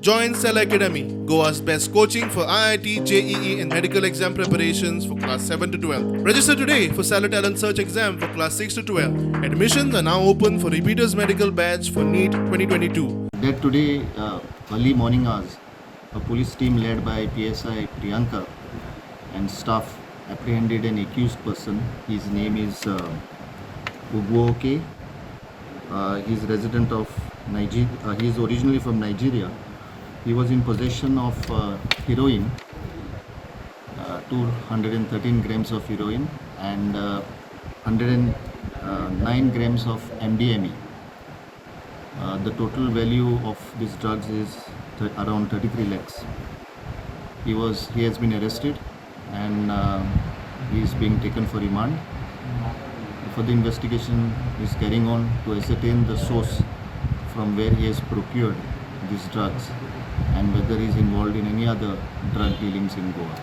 Join Cell Academy, Goa's best coaching for IIT, JEE and medical exam preparations for class 7 to 12. Register today for Cell Talent Search exam for class 6 to 12. Admissions are now open for repeaters medical batch for NEET 2022. That today, early morning hours, a police team led by PSI Priyanka and staff apprehended an accused person. His name is Ugwooke. He is resident of Nigeria. He is originally from Nigeria. He was in possession of heroin, 213 grams of heroin and 109 grams of MDMA. The total value of these drugs is around 33 lakhs. He has been arrested and he is being taken for remand. Further investigation is carrying on to ascertain the source from where he has procured these drugs and whether he is involved in any other drug dealings in Goa.